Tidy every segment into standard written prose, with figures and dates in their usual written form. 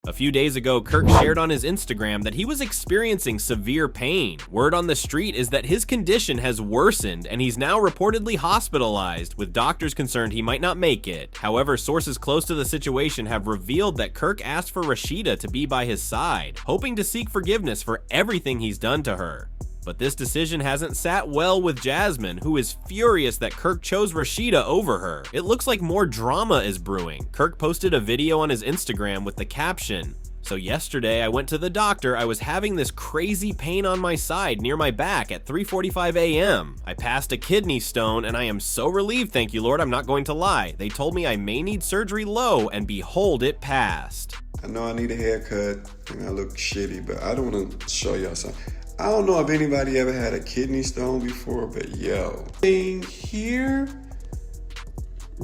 A few days ago, Kirk shared on his Instagram that he was experiencing severe pain. Word on the street is that his condition has worsened and he's now reportedly hospitalized, with doctors concerned he might not make it. However, sources close to the situation have revealed that Kirk asked for Rashida to be by his side, hoping to seek forgiveness for everything he's done to her. But this decision hasn't sat well with Jasmine, who is furious that Kirk chose Rashida over her. It looks like more drama is brewing. Kirk posted a video on his Instagram with the caption, "So yesterday I went to the doctor. I was having this crazy pain on my side near my back at 3:45 a.m. I passed a kidney stone and I am so relieved, thank you Lord, I'm not going to lie. They told me I may need surgery low, and behold, it passed." I know I need a haircut and I look shitty, but I don't want to show y'all something. I don't know if anybody ever had a kidney stone before, but yo, thing here,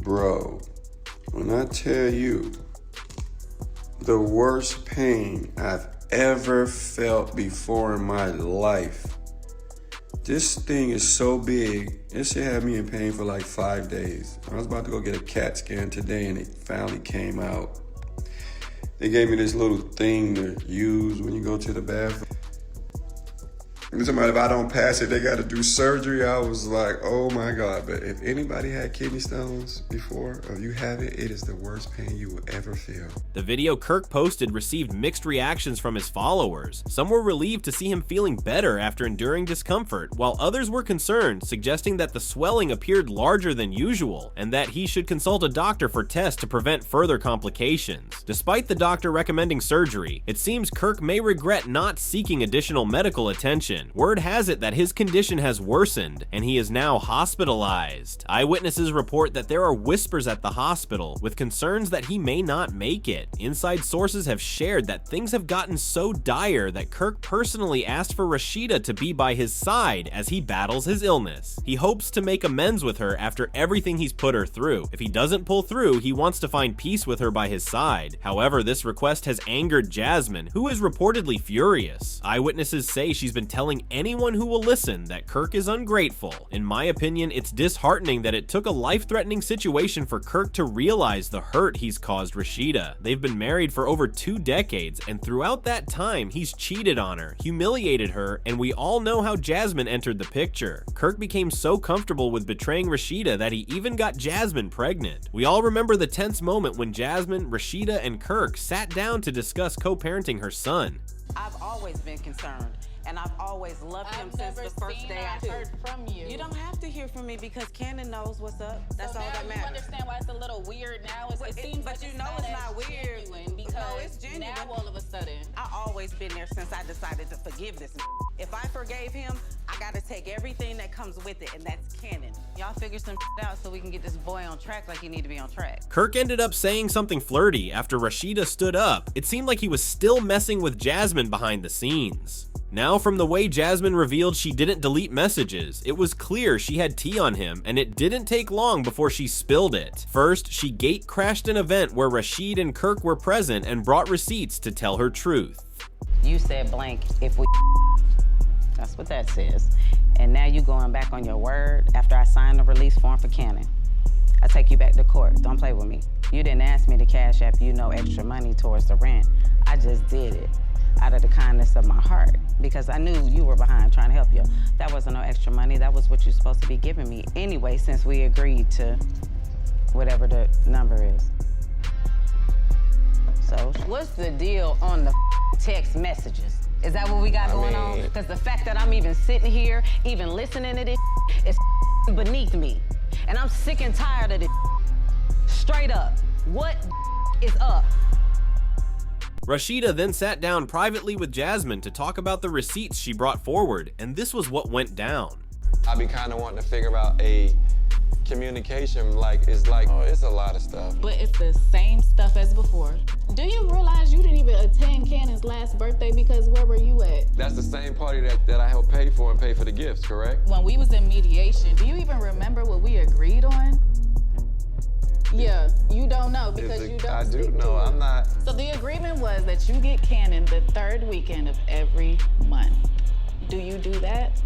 bro, when I tell you the worst pain I've ever felt before in my life, this thing is so big, it should have me in pain for like 5 days. I was about to go get a CAT scan today and it finally came out. They gave me this little thing to use when you go to the bathroom. Somebody, if I don't pass it, they got to do surgery. I was like, oh my God. But if anybody had kidney stones before, or you have it, it is the worst pain you will ever feel. The video Kirk posted received mixed reactions from his followers. Some were relieved to see him feeling better after enduring discomfort, while others were concerned, suggesting that the swelling appeared larger than usual, and that he should consult a doctor for tests to prevent further complications. Despite the doctor recommending surgery, it seems Kirk may regret not seeking additional medical attention. Word has it that his condition has worsened and he is now hospitalized. Eyewitnesses report that there are whispers at the hospital with concerns that he may not make it. Inside sources have shared that things have gotten so dire that Kirk personally asked for Rashida to be by his side as he battles his illness. He hopes to make amends with her after everything he's put her through. If he doesn't pull through, he wants to find peace with her by his side. However, this request has angered Jasmine, who is reportedly furious. Eyewitnesses say she's been telling anyone who will listen that Kirk is ungrateful. In my opinion, it's disheartening that it took a life-threatening situation for Kirk to realize the hurt he's caused Rashida. They've been married for over 2 decades, and throughout that time, he's cheated on her, humiliated her, and we all know how Jasmine entered the picture. Kirk became so comfortable with betraying Rashida that he even got Jasmine pregnant. We all remember the tense moment when Jasmine, Rashida, and Kirk sat down to discuss co-parenting her son. I've always been concerned. And I've always loved him since the first day I heard from you. You don't have to hear from me because Cannon knows what's up. That's all that matters. You understand why it's a little weird now? It seems but like you know it's not weird. Because no, it's genuine. Now all of a sudden. I've always been there since I decided to forgive this. If I forgave him, I gotta take everything that comes with it, and that's canon. Y'all figure some out so we can get this boy on track like he need to be on track. Kirk ended up saying something flirty after Rashida stood up. It seemed like he was still messing with Jasmine behind the scenes. Now, from the way Jasmine revealed she didn't delete messages, it was clear she had tea on him, and it didn't take long before she spilled it. First, she gate crashed an event where Rasheeda and Kirk were present and brought receipts to tell her truth. You said blank if we that's what that says. And now you going back on your word after I signed the release form for Cannon. I take you back to court. Don't play with me. You didn't ask me to cash app you no extra money towards the rent. I just did it out of the kindness of my heart because I knew you were behind trying to help you. That wasn't no extra money. That was what you're supposed to be giving me anyway, since we agreed to whatever the number is. So what's the deal on the text messages? Is that what we got going on? Because the fact that I'm even sitting here, even listening to this, is beneath me. And I'm sick and tired of this. Straight up, what is up? Rashida then sat down privately with Jasmine to talk about the receipts she brought forward, and this was what went down. I be kind of wanting to figure out a communication, it's a lot of stuff. But it's the same stuff as before. Do you realize you didn't even attend Cannon's last birthday because where were you at? That's the same party that I helped pay for and pay for the gifts, correct? When we was in mediation, do you even remember what we agreed on? Yeah, you don't know because you don't I do stick know, to it. I'm not. So the agreement was that you get Cannon the 3rd weekend of every month. Do you do that?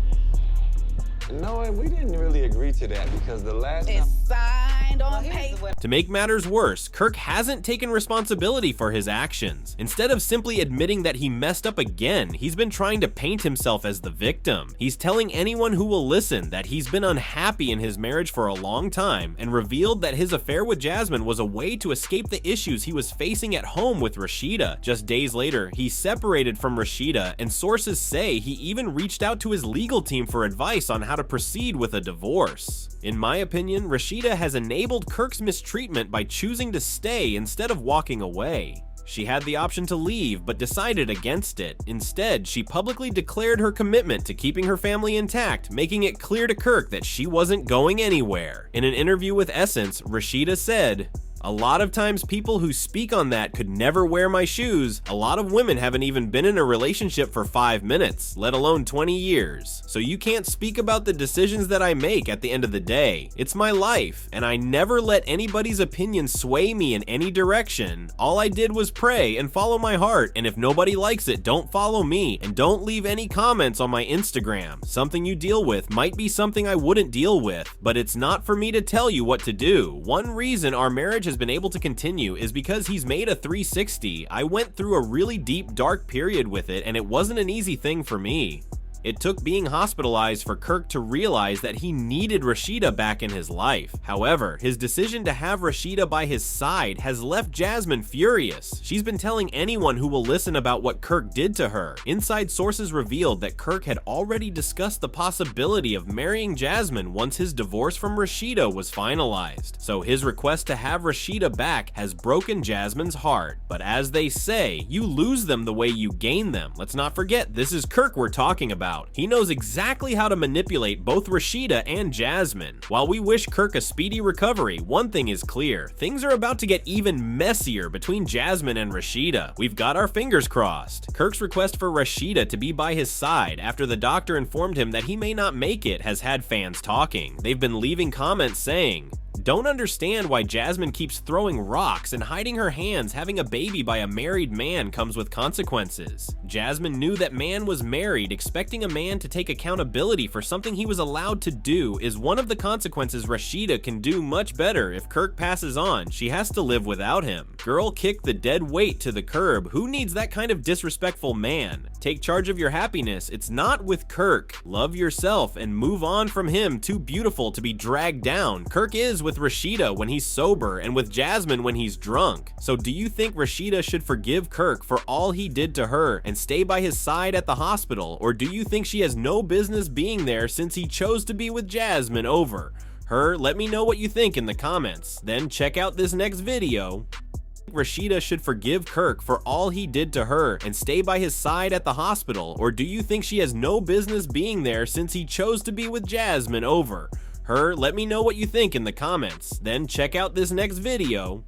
No, we didn't really agree to that because the last time... It's signed. signed on paper. To make matters worse, Kirk hasn't taken responsibility for his actions. Instead of simply admitting that he messed up again, he's been trying to paint himself as the victim. He's telling anyone who will listen that he's been unhappy in his marriage for a long time and revealed that his affair with Jasmine was a way to escape the issues he was facing at home with Rashida. Just days later, he separated from Rashida, and sources say he even reached out to his legal team for advice on how to proceed with a divorce. In my opinion, Rashida has enabled Kirk's mistreatment by choosing to stay instead of walking away. She had the option to leave, but decided against it. Instead, she publicly declared her commitment to keeping her family intact, making it clear to Kirk that she wasn't going anywhere. In an interview with Essence, Rashida said, "A lot of times people who speak on that could never wear my shoes. A lot of women haven't even been in a relationship for 5 minutes, let alone 20 years. So you can't speak about the decisions that I make at the end of the day. It's my life, and I never let anybody's opinion sway me in any direction. All I did was pray and follow my heart, and if nobody likes it, don't follow me, and don't leave any comments on my Instagram. Something you deal with might be something I wouldn't deal with, but it's not for me to tell you what to do. One reason our marriage has been able to continue is because he's made a 360. I went through a really deep, dark period with it, and it wasn't an easy thing for me." It took being hospitalized for Kirk to realize that he needed Rashida back in his life. However, his decision to have Rashida by his side has left Jasmine furious. She's been telling anyone who will listen about what Kirk did to her. Inside sources revealed that Kirk had already discussed the possibility of marrying Jasmine once his divorce from Rashida was finalized. So his request to have Rashida back has broken Jasmine's heart. But as they say, you lose them the way you gain them. Let's not forget, this is Kirk we're talking about. He knows exactly how to manipulate both Rashida and Jasmine. While we wish Kirk a speedy recovery, one thing is clear. Things are about to get even messier between Jasmine and Rashida. We've got our fingers crossed. Kirk's request for Rashida to be by his side after the doctor informed him that he may not make it has had fans talking. They've been leaving comments saying, "Don't understand why Jasmine keeps throwing rocks and hiding her hands. Having a baby by a married man comes with consequences. Jasmine knew that man was married. Expecting a man to take accountability for something he was allowed to do is one of the consequences Rashida can do much better. If Kirk passes on, she has to live without him. Girl, kick the dead weight to the curb. Who needs that kind of disrespectful man? Take charge of your happiness. It's not with Kirk. Love yourself and move on from him. Too beautiful to be dragged down. Kirk is with Rashida when he's sober and with Jasmine when he's drunk. So do you think Rashida should forgive Kirk for all he did to her and stay by his side at the hospital? Or do you think she has no business being there since he chose to be with Jasmine over her? Let me know what you think in the comments. Then check out this next video. Rashida should forgive Kirk for all he did to her and stay by his side at the hospital? Or do you think she has no business being there since he chose to be with Jasmine over her? Let me know what you think in the comments. Then check out this next video.